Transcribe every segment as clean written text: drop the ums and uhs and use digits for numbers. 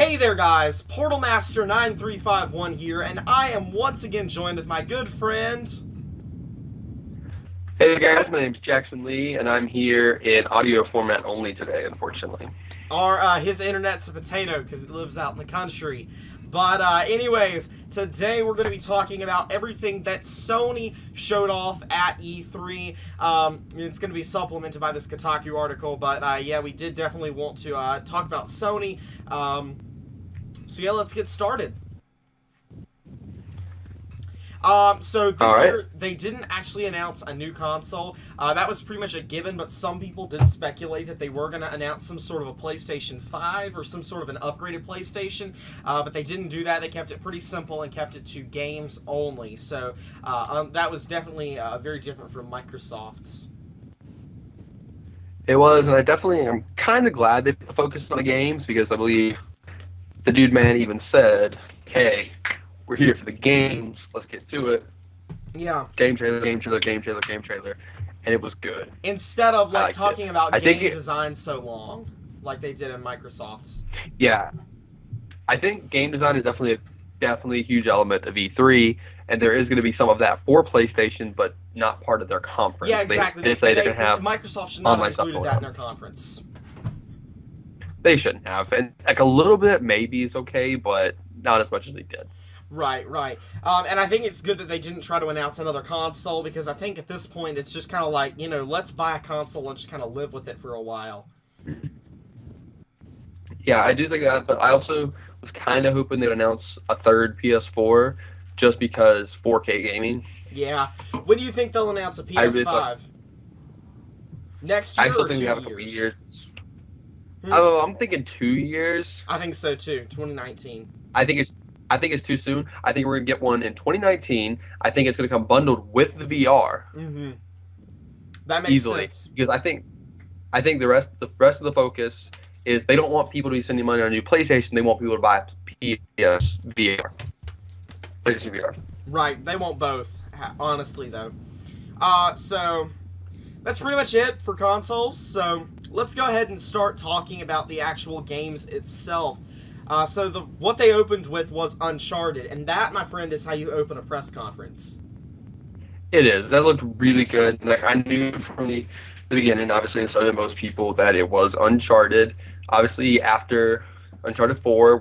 Hey there guys, Portalmaster9351 here, and I am once again joined with my good friend... Hey guys, my name's Jackson Lee, and I'm here in audio format only today, unfortunately. His internet's a potato because it lives out in the country. But anyways, today we're going to be talking about everything that Sony showed off at E3. It's going to be supplemented by this Kotaku article, but yeah, we did definitely want to talk about Sony. So yeah, let's get started. So this year, they didn't actually announce a new console. That was pretty much a given, but some people did speculate that they were going to announce some sort of a PlayStation 5 or some sort of an upgraded PlayStation, but they didn't do that. They kept it pretty simple and kept it to games only. So that was definitely very different from Microsoft's. It was, and I definitely am kind of glad they focused on the games, because I believe the dude man even said, hey, we're here for the games, let's get to it. Yeah. Game trailer, game trailer, game trailer, game trailer, and it was good. Instead of like talking about game design so long, like they did in Microsoft's. Yeah. I think game design is definitely a huge element of E3, and there is going to be some of that for PlayStation, but not part of their conference. Yeah, exactly. They say they're going to have Microsoft should not have included that in their conference. They shouldn't have, and like a little bit maybe is okay, but not as much as they did. Right. And I think it's good that they didn't try to announce another console, because I think at this point it's just kind of like, you know, let's buy a console and just kind of live with it for a while. Yeah, I do think that, but I also was kind of hoping they'd announce a third PS4, just because 4K gaming. Yeah. When do you think they'll announce a PS5? Next year I still or think we 2 have a couple years? years. Oh, I'm thinking 2 years. I think so too. 2019. I think it's too soon. I think we're gonna get one in 2019. I think it's gonna come bundled with the VR. Mm-hmm. That makes easily sense. Because I think the rest of the focus is they don't want people to be spending money on a new PlayStation. They want people to buy PlayStation VR. Right. They want both. Honestly, though. So that's pretty much it for consoles. So let's go ahead and start talking about the actual games itself. So what they opened with was Uncharted, and that, my friend, is how you open a press conference. It is. That looked really good. Like, I knew from the beginning, obviously, and so did most people, that it was Uncharted. Obviously, after Uncharted 4,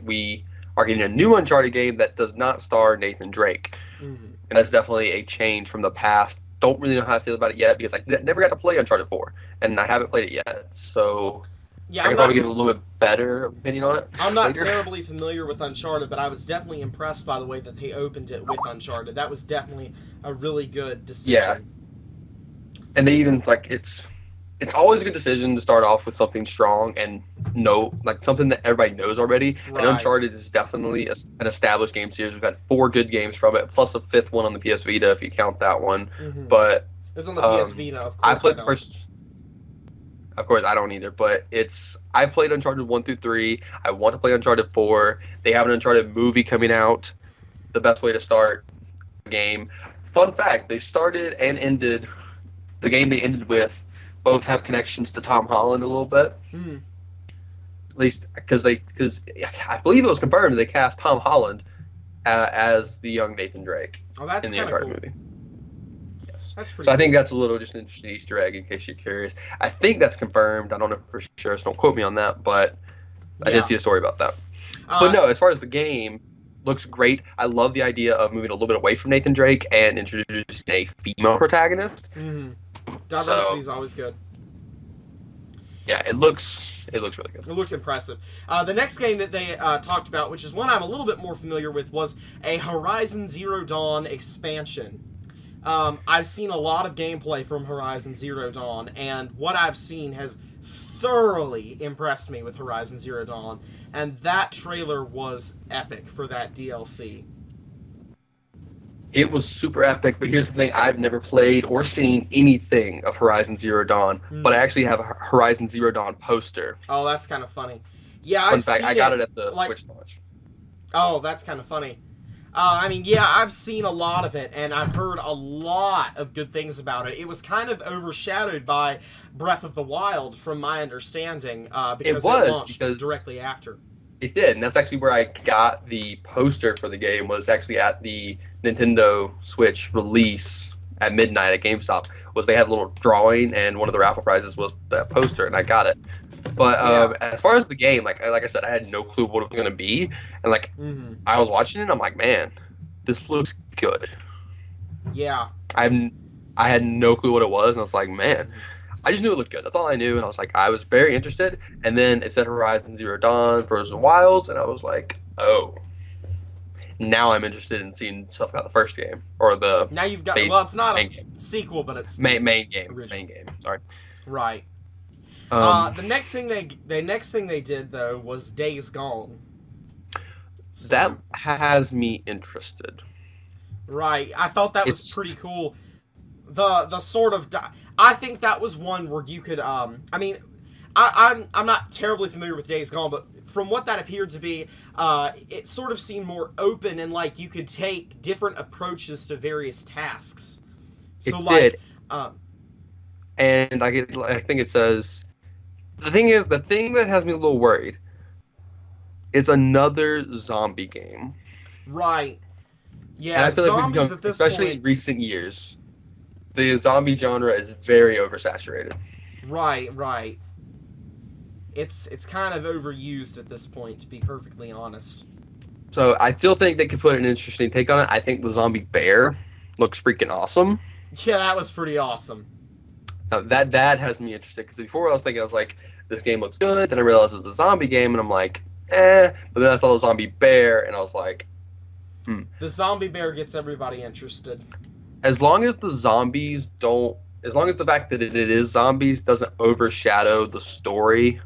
we are getting a new Uncharted game that does not star Nathan Drake. Mm-hmm. And that's definitely a change from the past. Don't really know how I feel about it yet, because I never got to play Uncharted 4, and I haven't played it yet, so... Yeah, I can probably give a little bit better opinion on it. I'm not terribly familiar with Uncharted, but I was definitely impressed by the way that they opened it with Uncharted. That was definitely a really good decision. Yeah. And they even, like, it's always a good decision to start off with something strong and something that everybody knows already. Right. And Uncharted is definitely an established game series. We've had 4 good games from it, plus a 5th one on the PS Vita, if you count that one. Mm-hmm. But it's on the PS Vita, of course. I played the first... Of course, I don't either, but I played Uncharted 1 through 3. I want to play Uncharted 4. They have an Uncharted movie coming out. The best way to start a game. Fun fact, they started and ended, the game they ended with, both have connections to Tom Holland a little bit. Mm. At least, because I believe it was confirmed they cast Tom Holland as the young Nathan Drake in the Uncharted movie. That's pretty so I think that's a little just an interesting Easter egg in case you're curious. I think that's confirmed. I don't know for sure, so don't quote me on that, but I did see a story about that. But no, as far as the game, looks great. I love the idea of moving a little bit away from Nathan Drake and introducing a female protagonist. Mm-hmm. Diversity is always good. Yeah, it looks really good. It looks impressive. The next game that they talked about, which is one I'm a little bit more familiar with, was a Horizon Zero Dawn expansion. I've seen a lot of gameplay from Horizon Zero Dawn, and what I've seen has thoroughly impressed me with Horizon Zero Dawn, and that trailer was epic for that DLC. It was super epic, but here's the thing, I've never played or seen anything of Horizon Zero Dawn, but I actually have a Horizon Zero Dawn poster. Oh, that's kind of funny. Yeah, Fun fact, I got it at the Switch launch. Oh, that's kind of funny. I mean, yeah, I've seen a lot of it, and I've heard a lot of good things about it. It was kind of overshadowed by Breath of the Wild, from my understanding, because it launched directly after. It did, and that's actually where I got the poster for the game. Was actually at the Nintendo Switch release at midnight at GameStop. Was they had a little drawing, and one of the raffle prizes was the poster, and I got it. But as far as the game, like I said, I had no clue what it was gonna be, and like I was watching it, I'm like, man, this looks good. Yeah. I had no clue what it was, and I was like, man, I just knew it looked good. That's all I knew, and I was like, I was very interested. And then it said Horizon Zero Dawn, Frozen Wilds, and I was like, oh, now I'm interested in seeing stuff about the first game or the. Now you've got well, it's not a game. sequel, but it's main game. Original. Main game. Sorry. Right. The next thing they did though was Days Gone. So, that has me interested. Right. I thought that was pretty cool. The sort of I think that was one where you could I mean I'm not terribly familiar with Days Gone, but from what that appeared to be, it sort of seemed more open and like you could take different approaches to various tasks. So it like did. And I think it says the thing that has me a little worried is another zombie game. Right. Yeah, and I feel zombies like at this especially point, in recent years, the zombie genre is very oversaturated. Right. It's kind of overused at this point, to be perfectly honest. So I still think they could put an interesting take on it. I think the zombie bear looks freaking awesome. Yeah, that was pretty awesome. Now that has me interested, because before I was like, this game looks good. Then I realized it's a zombie game, and I'm like, eh. But then I saw the zombie bear, and I was like, The zombie bear gets everybody interested. As long as the fact that it is zombies doesn't overshadow the story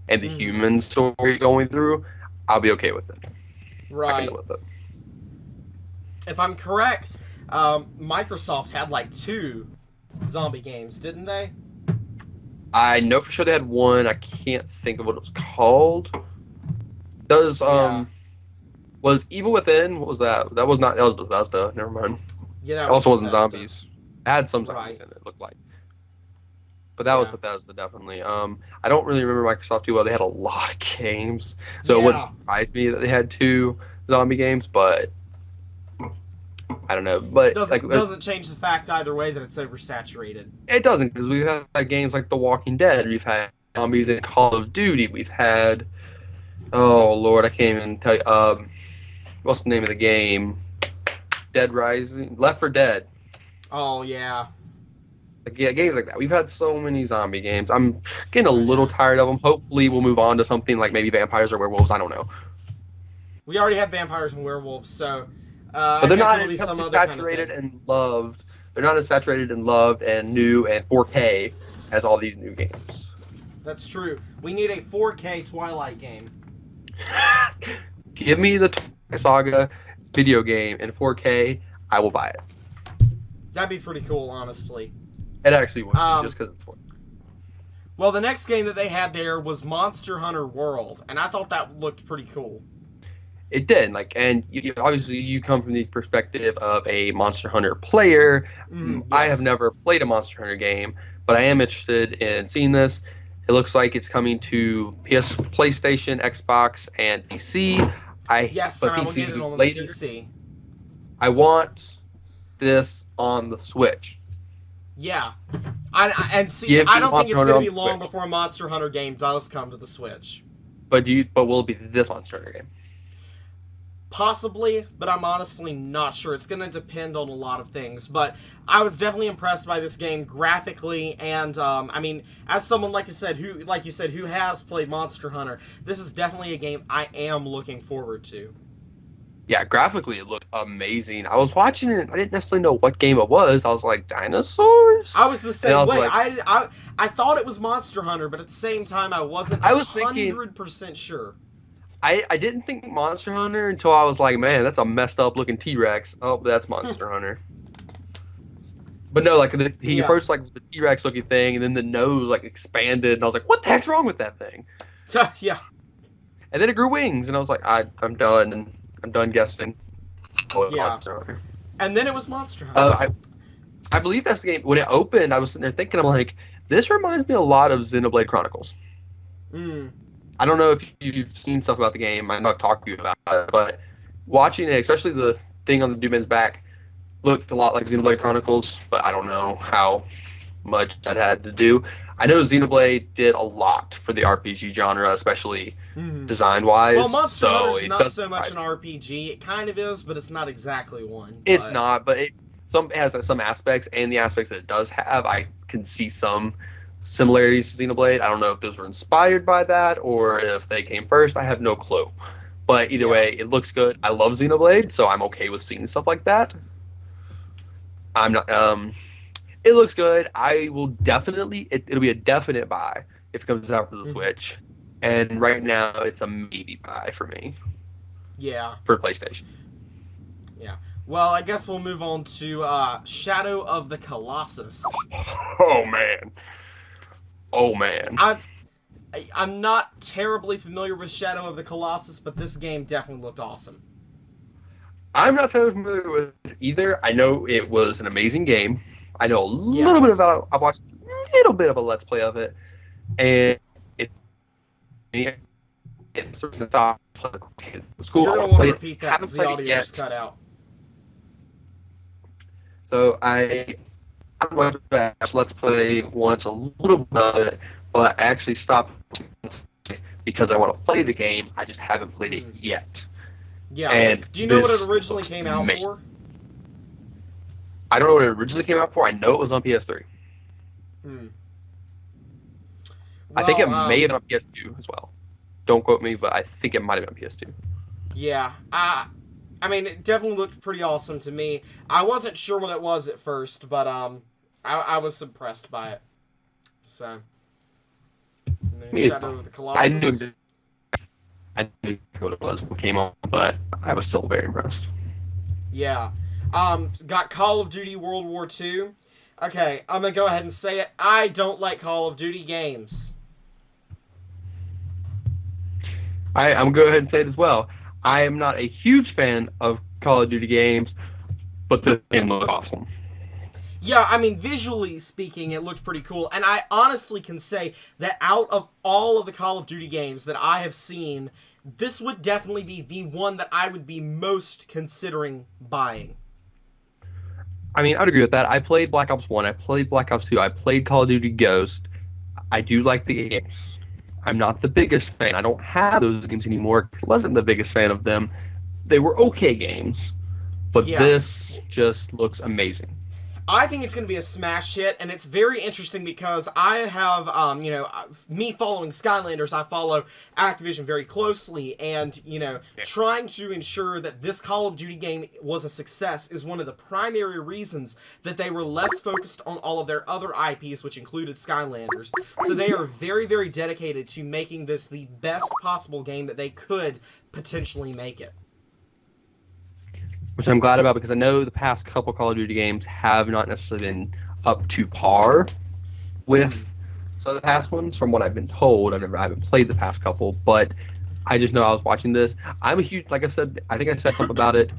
and the human story going through, I'll be okay with it. Right. I can go with it. If I'm correct, Microsoft had like 2 zombie games, didn't they? I know for sure they had one. I can't think of what it was called. Was Evil Within? What was that? That was Bethesda. Never mind. Yeah, that it also wasn't Bethesda. zombies. It had some zombies in it. It looked like. But that was Bethesda, definitely. I don't really remember Microsoft too well. They had a lot of games, so it wouldn't surprise me that they had 2 zombie games. But I don't know. But doesn't change the fact either way that it's oversaturated. It doesn't, because we've had games like The Walking Dead. We've had zombies in Call of Duty. We've had, oh Lord, I can't even tell you. What's the name of the game? Dead Rising, Left 4 Dead. Oh yeah. Games like that. We've had so many zombie games. I'm getting a little tired of them. Hopefully, we'll move on to something like maybe vampires or werewolves. I don't know. We already have vampires and werewolves, so. But they're not as saturated and loved. They're not as saturated and loved and new and 4K as all these new games. That's true. We need a 4K Twilight game. Give me the Twilight Saga video game in 4K. I will buy it. That'd be pretty cool, honestly. It actually would, just because it's fun. Well, the next game that they had there was Monster Hunter World, and I thought that looked pretty cool. It did, and obviously you come from the perspective of a Monster Hunter player. Yes. I have never played a Monster Hunter game, but I am interested in seeing this. It looks like it's coming to PlayStation, Xbox, and PC. Yes, I will get it on the PC. I want this on the Switch. Yeah. I don't think it's going to be long before a Monster Hunter game does come to the Switch. But will it be this Monster Hunter game? Possibly, but I'm honestly not sure. It's going to depend on a lot of things. But I was definitely impressed by this game graphically, and I mean, as someone like you said who has played Monster Hunter, this is definitely a game I am looking forward to. Yeah, graphically it looked amazing. I was watching it, I didn't necessarily know what game it was. I was like, dinosaurs? I was the same way. I thought it was Monster Hunter, but at the same time I wasn't 100% sure. I didn't think Monster Hunter until I was like, man, that's a messed up looking T-Rex. Oh, that's Monster Hunter. But no, he approached the T-Rex looking thing, and then the nose expanded, and I was like, what the heck's wrong with that thing? Yeah. And then it grew wings, and I was like, I'm done, and I'm done guessing. Monster Hunter. And then it was Monster Hunter. I believe that's the game. When it opened, I was sitting there thinking, I'm like, this reminds me a lot of Xenoblade Chronicles. I don't know if you've seen stuff about the game. I know I've talked to you about it, but watching it, especially the thing on the Dude Man's back, looked a lot like Xenoblade Chronicles, but I don't know how much that had to do. I know Xenoblade did a lot for the RPG genre, especially design-wise. Well, Monster Hunter's not so much an an RPG. It kind of is, but it's not exactly one. It's not, but it has some aspects, and the aspects that it does have, I can see some similarities to Xenoblade. I don't know if those were inspired by that or if they came first. I have no clue. But either way, it looks good. I love Xenoblade, so I'm okay with seeing stuff like that. I'm not. It looks good. I will definitely. It'll be a definite buy if it comes out for the Switch. And right now, it's a maybe buy for me. Yeah. For PlayStation. Yeah. Well, I guess we'll move on to Shadow of the Colossus. Oh man. Oh man. I'm not terribly familiar with Shadow of the Colossus, but this game definitely looked awesome. I'm not terribly familiar with it either. I know it was an amazing game. I know a little bit about it. I watched a little bit of a Let's Play of it. And it was cool. You're going to want to repeat that because the audio just cut out. So I watched Let's Play once, a little bit of it, but I actually stopped because I want to play the game. I just haven't played it yet. Yeah. And do you know what it originally came out for? I don't know what it originally came out for. I know it was on PS3. Well, I think it may have been on PS2 as well. Don't quote me, but I think it might have been on PS2. Yeah. I mean, it definitely looked pretty awesome to me. I wasn't sure what it was at first, but I was impressed by it. So, Shadow of the Colossus. I knew what it was when it came on, but I was still very impressed. Yeah. Got Call of Duty World War II. Okay, I'm gonna go ahead and say it. I don't like Call of Duty games. I'm going to go ahead and say it as well. I am not a huge fan of Call of Duty games, but this game looks awesome. Yeah, I mean, visually speaking, it looked pretty cool. And I honestly can say that out of all of the Call of Duty games that I have seen, this would definitely be the one that I would be most considering buying. I mean, I'd agree with that. I played Black Ops 1, I played Black Ops 2, I played Call of Duty Ghost. I do like the games. I'm not the biggest fan. I don't have those games anymore because I wasn't the biggest fan of them. They were okay games, but this just looks amazing. I think it's going to be a smash hit, and it's very interesting because I have, me following Skylanders, I follow Activision very closely, and, trying to ensure that this Call of Duty game was a success is one of the primary reasons that they were less focused on all of their other IPs, which included Skylanders. So they are very, very dedicated to making this the best possible game that they could potentially make it. Which I'm glad about because I know the past couple Call of Duty games have not necessarily been up to par with some of the past ones. From what I've been told, I haven't played the past couple, but I just know I was watching this. I'm a huge, like I said, I think I said something about it,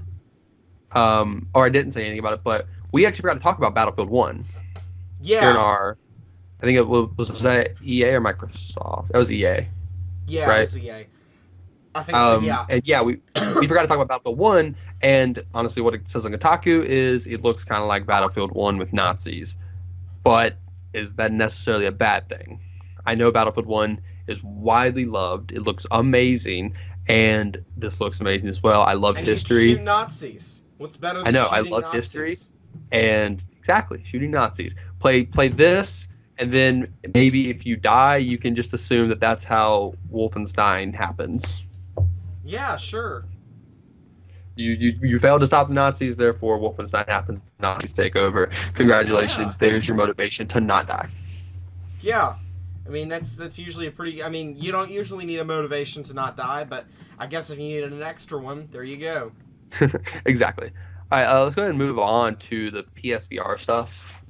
or I didn't say anything about it, but we actually forgot to talk about Battlefield 1. Yeah. Here in I think it was that EA or Microsoft? That was EA. Yeah, right? It was EA. I think so, yeah. And yeah, we forgot to talk about Battlefield 1, and honestly what it says on Kotaku is it looks kind of like Battlefield 1 with Nazis. But is that necessarily a bad thing? I know Battlefield 1 is widely loved. It looks amazing, and this looks amazing as well. I love history. You shoot Nazis. What's better than I shooting love Nazis? history, and exactly, shooting Nazis. Play this, and then maybe if you die, you can just assume that that's how Wolfenstein happens. Yeah, sure. You failed to stop the Nazis, therefore Wolfenstein happens. Nazis take over. Congratulations. Yeah. There's your motivation to not die. Yeah. I mean, that's usually a pretty... I mean, you don't usually need a motivation to not die, but I guess if you needed an extra one, there you go. Exactly. All right, let's go ahead and move on to the PSVR stuff.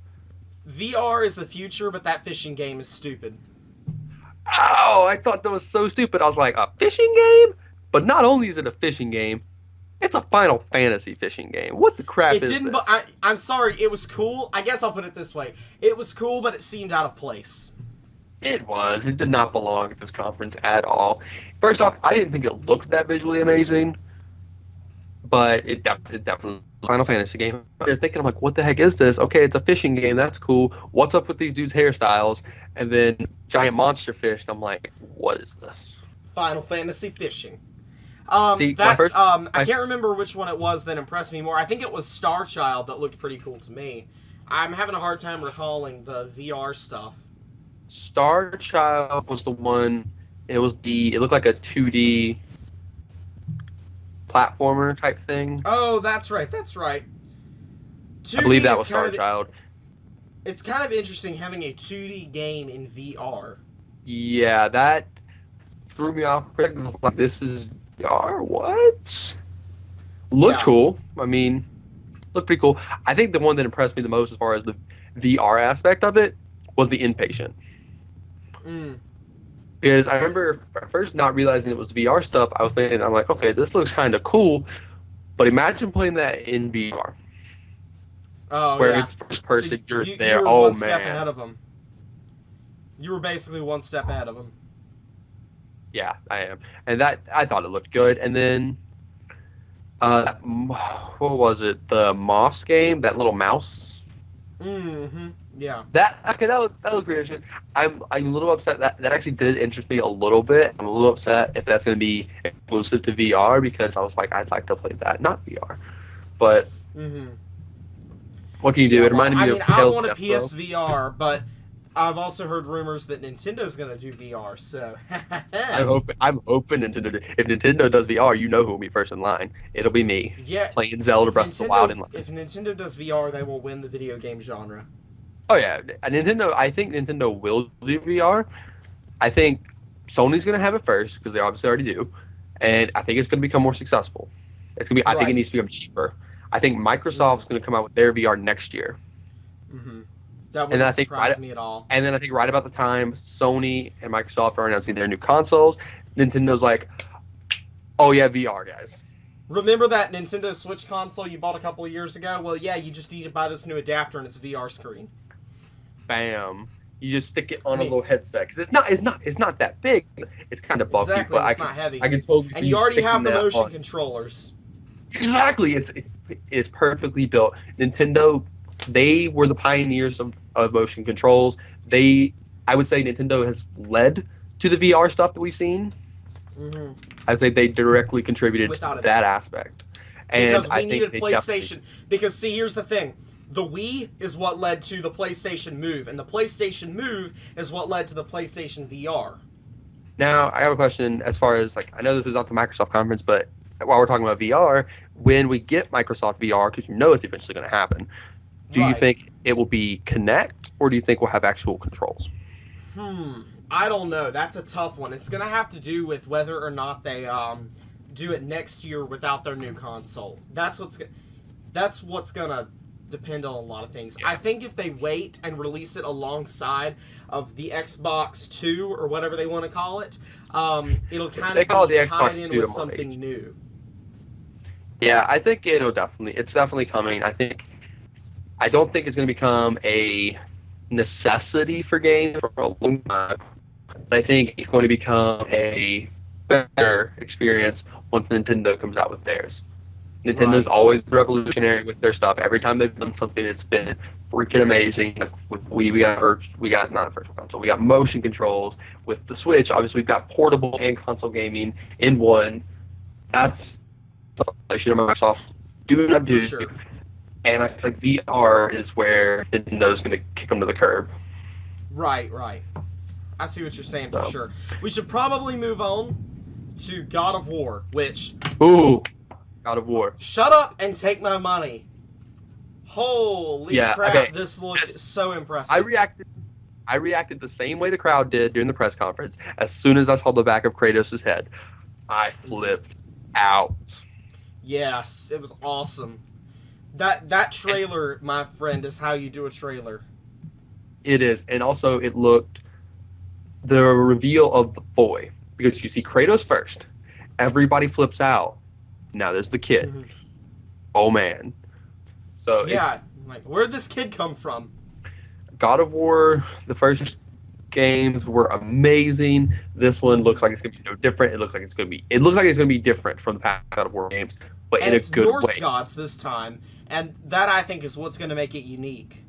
VR is the future, but that fishing game is stupid. Oh, I thought that was so stupid. I was like, a fishing game? But not only is it a fishing game, it's a Final Fantasy fishing game. What the crap is this? I'm sorry, it was cool. I guess I'll put it this way. It was cool, but it seemed out of place. It was. It did not belong at this conference at all. First off, I didn't think it looked that visually amazing, but it definitely Final Fantasy game. They're thinking, I'm like, what the heck is this? Okay, it's a fishing game. That's cool. What's up with these dudes' hairstyles? And then giant monster fish. And I'm like, what is this? Final Fantasy fishing. See, I can't remember which one it was that impressed me more. I think it was Star Child that looked pretty cool to me. I'm having a hard time recalling the VR stuff. Star Child was the one. It looked like a 2D platformer type thing. Oh, that's right. That's right. I believe that was Star Child. It's kind of interesting having a 2D game in VR. Yeah, that threw me off. Like, this is VR? What? Looked cool. I mean, looked pretty cool. I think the one that impressed me the most as far as the VR aspect of it was the Inpatient. Because I remember at first not realizing it was VR stuff. I was thinking, I'm like, okay, this looks kind of cool, but imagine playing that in VR. Oh, where yeah. it's first person, so you're there. You were oh one man, step ahead of them. You were basically one step ahead of them. Yeah, I am, and that I thought it looked good. And then, what was it? The Moss game, that little mouse. Yeah. That looked pretty interesting. I'm a little upset that actually did interest me a little bit. I'm a little upset if that's going to be exclusive to VR because I was like, I'd like to play that, not VR. But what can you do? Yeah, it reminded me of I Tales want a of Death, PSVR, but I've also heard rumors that Nintendo's going to do VR. So I'm hoping Nintendo. If Nintendo does VR, you know who will be first in line. It'll be me. Yeah. Playing Zelda Breath of the Wild in line. If Nintendo does VR, they will win the video game genre. Oh yeah, Nintendo. I think Nintendo will do VR. I think Sony's going to have it first because they obviously already do, and I think it's going to become more successful. It's going to be. I think it needs to become cheaper. I think Microsoft's going to come out with their VR next year. That wouldn't surprise me at all. And then I think right about the time Sony and Microsoft are announcing their new consoles, Nintendo's like, "Oh yeah, VR, guys." Remember that Nintendo Switch console you bought a couple of years ago? Well, yeah, you just need to buy this new adapter and it's a VR screen. Bam! You just stick it on a little headset because it's not that big. It's kind of bulky, exactly, but it's not heavy. I can totally see. And you already have the motion on. controllers. Exactly, it's perfectly built. Nintendo, they were the pioneers of motion controls. I would say Nintendo has led to the VR stuff that we've seen. I would say they directly contributed to that aspect. And because we needed PlayStation. Because see, here's the thing. The Wii is what led to the PlayStation Move, and the PlayStation Move is what led to the PlayStation VR. Now, I have a question as far as, like, I know this is not the Microsoft conference, but while we're talking about VR, when we get Microsoft VR, because you know it's eventually going to happen, do you think it will be Kinect, or do you think we'll have actual controls? I don't know. That's a tough one. It's going to have to do with whether or not they do it next year without their new console. That's what's going to depend on a lot of things. I think if they wait and release it alongside of the Xbox 2 or whatever they want to call it, it'll kind of be tied in with something new. Yeah, I think it's definitely coming. I don't think it's going to become a necessity for games for a long time. But I think it's going to become a better experience once Nintendo comes out with theirs. Nintendo's always revolutionary with their stuff. Every time they've done something, it's been freaking amazing. Like with Wii, we got not a virtual console. We got motion controls. With the Switch, obviously, we've got portable and console gaming in one. That's something Microsoft do not do. Sure. And I think VR is where Nintendo's going to kick them to the curb. Right. I see what you're saying for sure. We should probably move on to God of War, which... Ooh. God of War. Shut up and take my money. Holy crap, this looked so impressive. I reacted the same way the crowd did during the press conference. As soon as I saw the back of Kratos' head, I flipped out. Yes, it was awesome. That trailer, my friend, is how you do a trailer. It is, and also it looked the reveal of the boy, because you see Kratos first. Everybody flips out. Now there's the kid. Oh man. So yeah, like where'd this kid come from? God of War, the first games were amazing. This one looks like it's gonna be no different. It looks like it's gonna be different from the past God of War games, but And in a it's good Norse way. gods this time, and that I think is what's going to make it unique.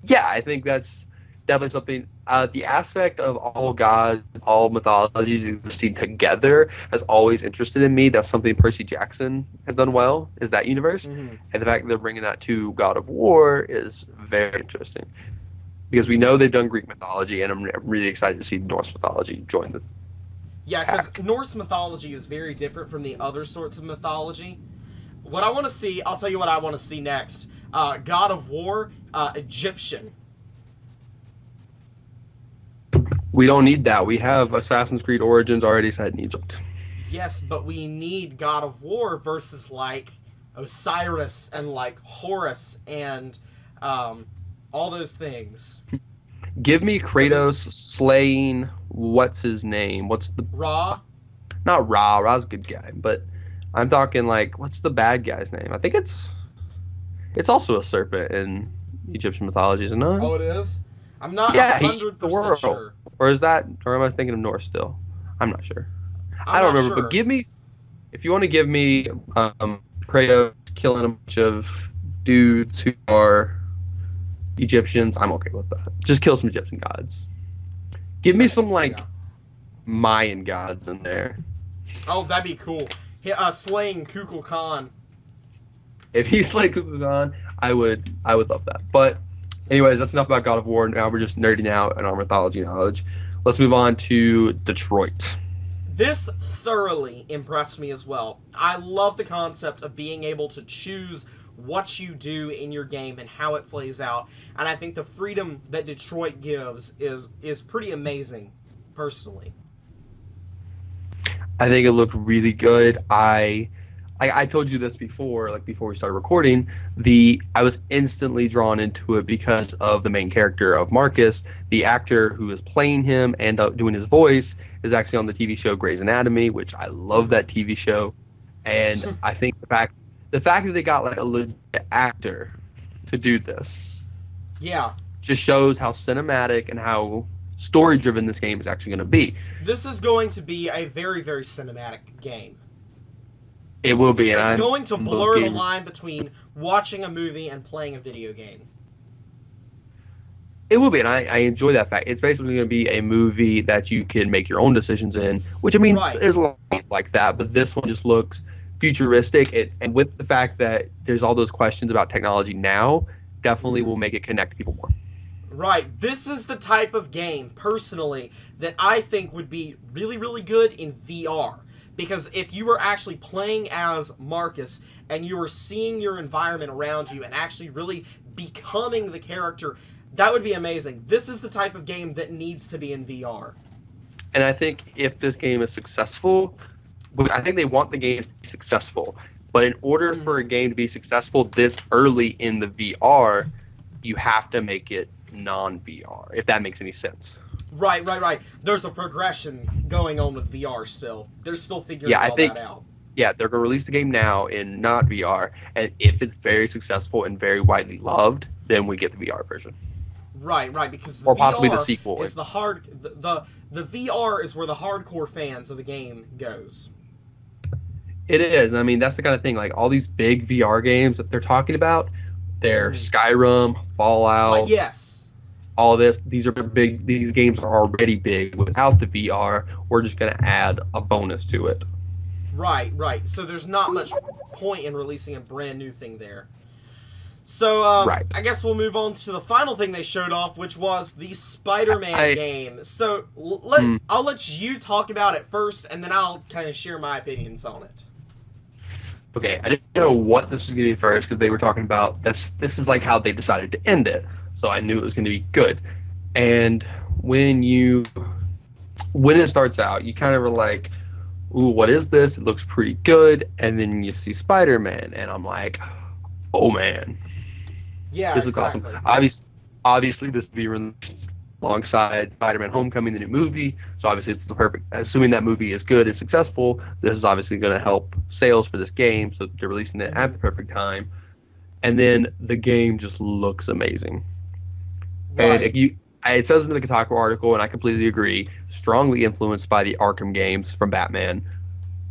Yeah, I think that's definitely something. The aspect of all gods, all mythologies existing together has always interested in me. That's something Percy Jackson has done well, is that universe. Mm-hmm. And the fact that they're bringing that to God of War is very interesting. Because we know they've done Greek mythology, and I'm really excited to see Norse mythology join the Yeah, because Norse mythology is very different from the other sorts of mythology. What I want to see, I'll tell you what I want to see next. God of War, Egyptian. We don't need that. We have Assassin's Creed Origins already set in Egypt. Yes, but we need God of War versus, like, Osiris and, like, Horus and all those things. Give me Kratos slaying, what's his name? What's the... Ra? Not Ra. Ra's a good guy, but I'm talking, like, what's the bad guy's name? I think it's also a serpent in Egyptian mythology, isn't it? Oh, it is? I'm not He 100% eats the world. sure. Or am I thinking of Norse still? I'm not sure. I'm I don't not remember, sure. but if you want to give me Kratos killing a bunch of dudes who are Egyptians, I'm okay with that. Just kill some Egyptian gods. Give me some, like, Yeah. Mayan gods in there. Oh, that'd be cool. Slaying Kukul Khan. If he's like Kukulkan, I would love that. But anyways, that's enough about God of War. Now we're just nerding out in our mythology knowledge. Let's move on to Detroit. This thoroughly impressed me as well. I love the concept of being able to choose what you do in your game and how it plays out. And I think the freedom that Detroit gives is pretty amazing, personally. I think it looked really good. I told you this before, like before we started recording, I was instantly drawn into it because of the main character of Marcus. The actor who is playing him and doing his voice is actually on the TV show Grey's Anatomy, which I love that TV show. And I think the fact that they got like a legit actor to do this, Yeah. just shows how cinematic and how story driven this game is actually going to be. This is going to be a very, very cinematic game. It will be, and It's I'm going to blur the looking- line between watching a movie and playing a video game. It will be, and I enjoy that fact. It's basically going to be a movie that you can make your own decisions in, which, I mean, Right. there's a lot like that, but this one just looks futuristic, and with the fact that there's all those questions about technology now, definitely will make it connect to people more. Right. This is the type of game, personally, that I think would be really, really good in VR. Because if you were actually playing as Marcus and you were seeing your environment around you and actually really becoming the character, that would be amazing. This is the type of game that needs to be in VR. And I think if this game is successful, I think they want the game to be successful, but in order for a game to be successful this early in the VR, you have to make it non-VR, if that makes any sense. Right. There's a progression going on with VR still. They're still figuring that out. Yeah, they're going to release the game now in not VR, and if it's very successful and very widely loved, then we get the VR version. Right, because the Or possibly VR the sequel. is the VR is where the hardcore fans of the game goes. It is. I mean, that's the kind of thing, like all these big VR games that they're talking about, they're Skyrim, Fallout, Yes. all this. These are big. These games are already big. Without the VR, we're just going to add a bonus to it. Right. So there's not much point in releasing a brand new thing there. So, Right. I guess we'll move on to the final thing they showed off, which was the SpiderMan game. So, I'll let you talk about it first, and then I'll kind of share my opinions on it. Okay, I didn't know what this was going to be first because they were talking about this is like how they decided to end it. So I knew it was going to be good. And when it starts out, you kind of were like, ooh, what is this? It looks pretty good. And then you see Spider-Man, and I'm like, oh man. Yeah, This looks awesome. Obviously, this will be released alongside Spider-Man Homecoming, the new movie. So obviously, it's the perfect. Assuming that movie is good and successful, this is obviously going to help sales for this game. So they're releasing it at the perfect time. And then the game just looks amazing. Right. And it says in the Kotaku article, and I completely agree, strongly influenced by the Arkham games from Batman,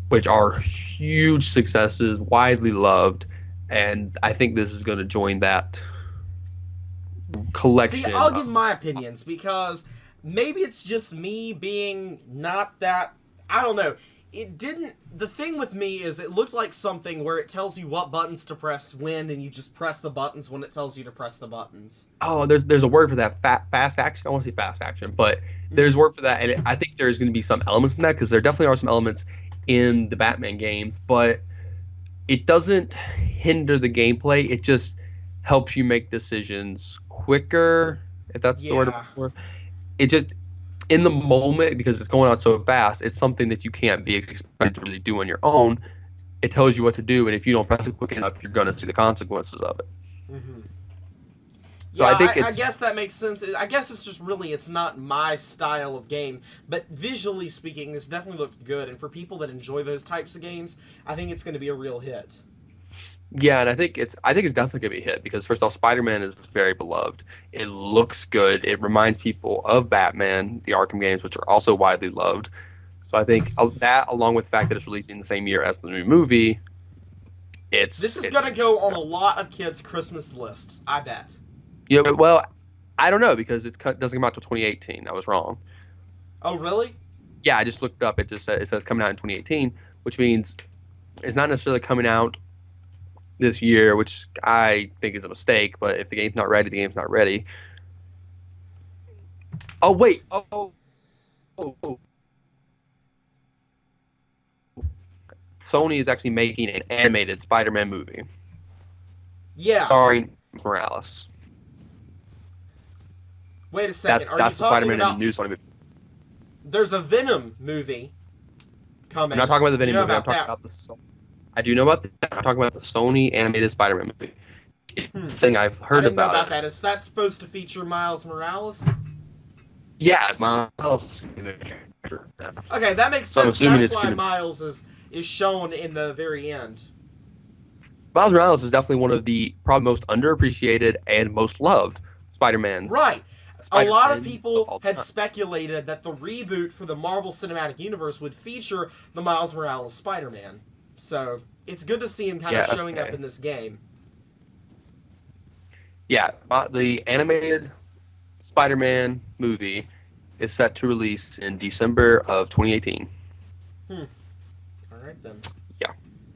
which are huge successes, widely loved, and I think this is going to join that collection. See, I'll give my opinions because maybe it's just me being not that. I don't know. It didn't. The thing with me is it looked like something where it tells you what buttons to press when, and you just press the buttons when it tells you to press the buttons. Oh, there's a word for that. Fast action. I want to say fast action, but there's a word for that, and I think there's going to be some elements in that because there definitely are some elements in the Batman games, but it doesn't hinder the gameplay. It just helps you make decisions quicker, if that's the word. It just, in the moment, because it's going on so fast, it's something that you can't be expected to really do on your own. It tells you what to do, and if you don't press it quick enough, you're going to see the consequences of it. Mm-hmm. So yeah, I think I guess that makes sense. I guess it's just really, it's not my style of game, but visually speaking, this definitely looked good, and for people that enjoy those types of games, I think it's going to be a real hit. Yeah, and I think it's definitely gonna be a hit because first off, Spider-Man is very beloved. It looks good. It reminds people of Batman, the Arkham games, which are also widely loved. So I think that, along with the fact that it's releasing the same year as the new movie, this is gonna go on a lot of kids' Christmas lists. I bet. Yeah, well, I don't know because it doesn't come out till 2018. I was wrong. Oh, really? Yeah, I just looked up. It says coming out in 2018, which means it's not necessarily coming out this year, which I think is a mistake. But if the game's not ready, the game's not ready. Oh wait! Oh. Sony is actually making an animated Spider-Man movie. Yeah. Starring Morales. Wait a second. That's the Spider-Man in the new Sony movie. There's a Venom movie coming. I'm not talking about the Venom movie. I'm talking about the. I do know about that. I'm talking about the Sony animated Spider-Man movie. Thing I've heard about. I didn't know about it. that. Is that supposed to feature Miles Morales? Yeah, Miles. Okay, that makes So sense. That's why Miles is shown in the very end. Miles Morales is definitely one of the probably most underappreciated and most loved Spider-Man. Right. A lot of people had speculated that the reboot for the Marvel Cinematic Universe would feature the Miles Morales Spider-Man. So it's good to see him kind of showing up in this game. Yeah, the animated Spider-Man movie is set to release in December of 2018. All right, then. Yeah.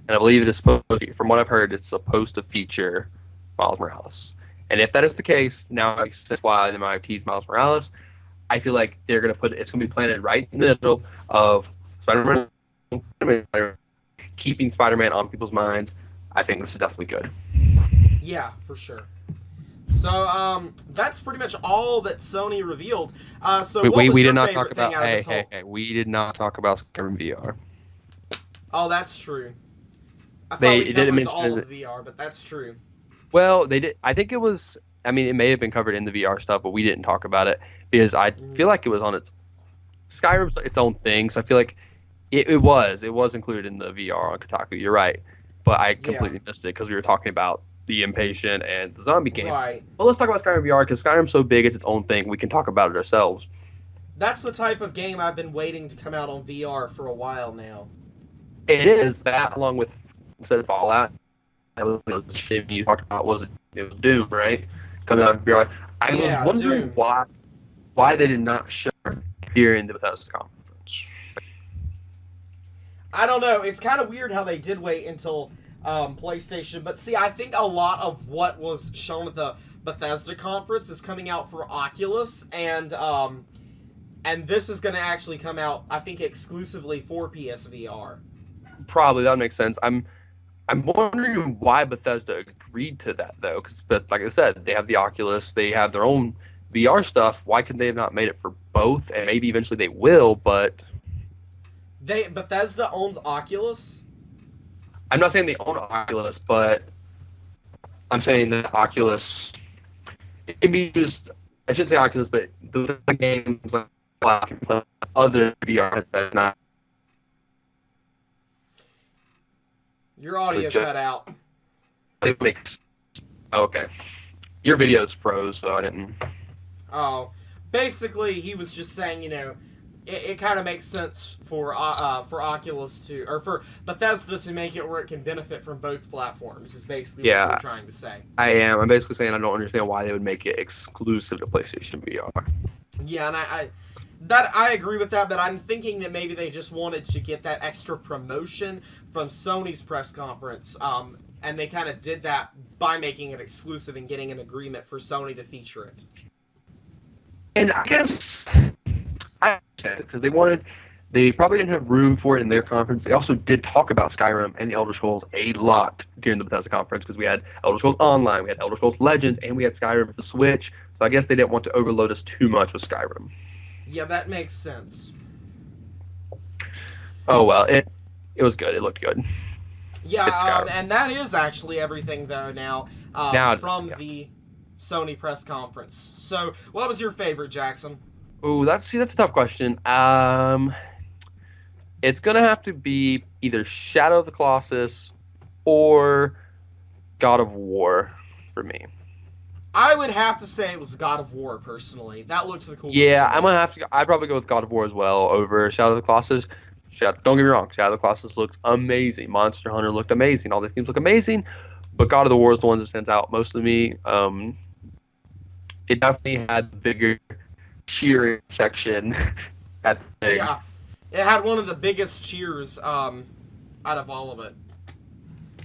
And I believe it is supposed to, from what I've heard, it's supposed to feature Miles Morales. And if that is the case, now it makes sense why they might have teased Miles Morales. I feel like they're going to it's going to be planted right in the middle of Spider-Man, keeping Spider-Man on people's minds. I think this is definitely good. Yeah, for sure. So, that's pretty much all that Sony revealed. We did not talk about. Hey, we did not talk about Skyrim VR. Oh, that's true. I thought we covered all of VR, but that's true. Well, they did. I think it was. I mean, it may have been covered in the VR stuff, but we didn't talk about it because I feel like it was on Skyrim's its own thing. So I feel like it was included in the VR on Kotaku. You're right, but I completely missed it because we were talking about the Impatient and the zombie game. Right. Well, let's talk about Skyrim VR because Skyrim's so big, it's its own thing. We can talk about it ourselves. That's the type of game I've been waiting to come out on VR for a while now. It is that, along with Fallout. That was the shit you talked about. It was Doom, right? Coming out of VR. I was wondering why they did not show it here in the Bethesda conference. I don't know. It's kind of weird how they did wait until PlayStation. But see, I think a lot of what was shown at the Bethesda conference is coming out for Oculus, and this is going to actually come out, I think, exclusively for PSVR. Probably, that makes sense. I'm wondering why Bethesda agreed to that, though, but like I said, they have the Oculus, they have their own VR stuff. Why could they have not made it for both? And maybe eventually they will, but Bethesda owns Oculus? I'm not saying they own Oculus, but I'm saying that Oculus, it can be used, I shouldn't say Oculus, but the games like other VR headsets, not. Your audio cut out. Okay. Your video's froze, so I didn't. Oh. basically, he was just saying, it kind of makes sense for Oculus to, or for Bethesda to make it where it can benefit from both platforms. Is basically what you're trying to say. I'm basically saying I don't understand why they would make it exclusive to PlayStation VR. Yeah, and I agree with that, but I'm thinking that maybe they just wanted to get that extra promotion from Sony's press conference, and they kind of did that by making it exclusive and getting an agreement for Sony to feature it. And I guess I said it because they probably didn't have room for it in their conference. They also did talk about Skyrim and the Elder Scrolls a lot during the Bethesda conference because we had Elder Scrolls Online, we had Elder Scrolls Legends, and we had Skyrim for the Switch. So I guess they didn't want to overload us too much with Skyrim. Yeah, that makes sense. Oh well, it was good. It looked good. Yeah, and that is actually everything though now from the Sony press conference. So, what was your favorite, Jackson? Oh, that's a tough question. It's gonna have to be either Shadow of the Colossus or God of War for me. I would have to say it was God of War, personally. That looks the coolest. Yeah, I'm gonna have to. I'd probably go with God of War as well over Shadow of the Colossus. Don't get me wrong, Shadow of the Colossus looks amazing. Monster Hunter looked amazing. All these games look amazing, but God of the War is the one that stands out most to me. It definitely had the bigger cheering section at the thing. Yeah, it had one of the biggest cheers out of all of it.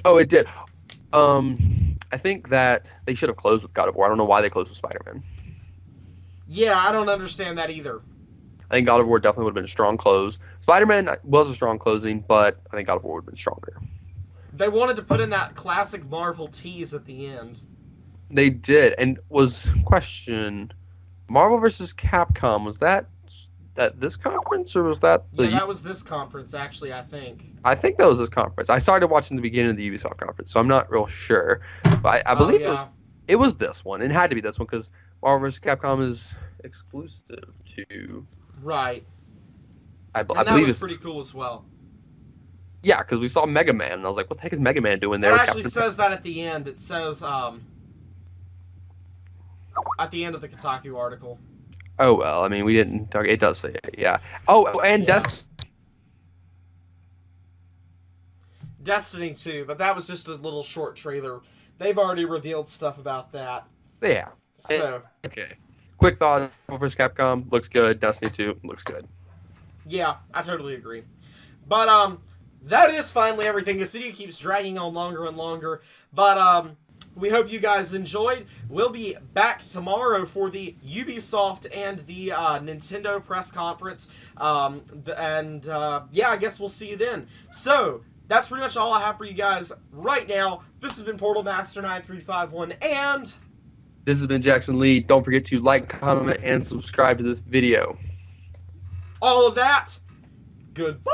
Oh, it did. I think that they should have closed with God of War. I don't know why they closed with Spider-Man. Yeah, I don't understand that either. I think God of War definitely would have been a strong close. Spider-Man was a strong closing, but I think God of War would have been stronger. They wanted to put in that classic Marvel tease at the end. They did, and question, Marvel vs. Capcom, was that at this conference, or was that that was this conference, actually, I think. I think that was this conference. I started watching the beginning of the Ubisoft conference, so I'm not real sure. But I believe it was this one. It had to be this one, because Marvel vs. Capcom is exclusive to... Right. I believe that was pretty cool as well. Yeah, because we saw Mega Man, and I was like, what the heck is Mega Man doing there? It actually says that at the end. It says, at the end of the Kotaku article. Oh, well, I mean, we didn't talk. It does say it, yeah. Oh, and Destiny 2, but that was just a little short trailer. They've already revealed stuff about that. Yeah. So. Okay. Quick thought, Marvel vs. Capcom looks good. Destiny 2 looks good. Yeah, I totally agree. But, that is finally everything. This video keeps dragging on longer and longer. But, we hope you guys enjoyed. We'll be back tomorrow for the Ubisoft and the Nintendo press conference. Yeah, I guess we'll see you then. So, that's pretty much all I have for you guys right now. This has been Portal Master 9351, and... This has been Jackson Lee. Don't forget to like, comment, and subscribe to this video. All of that. Goodbye!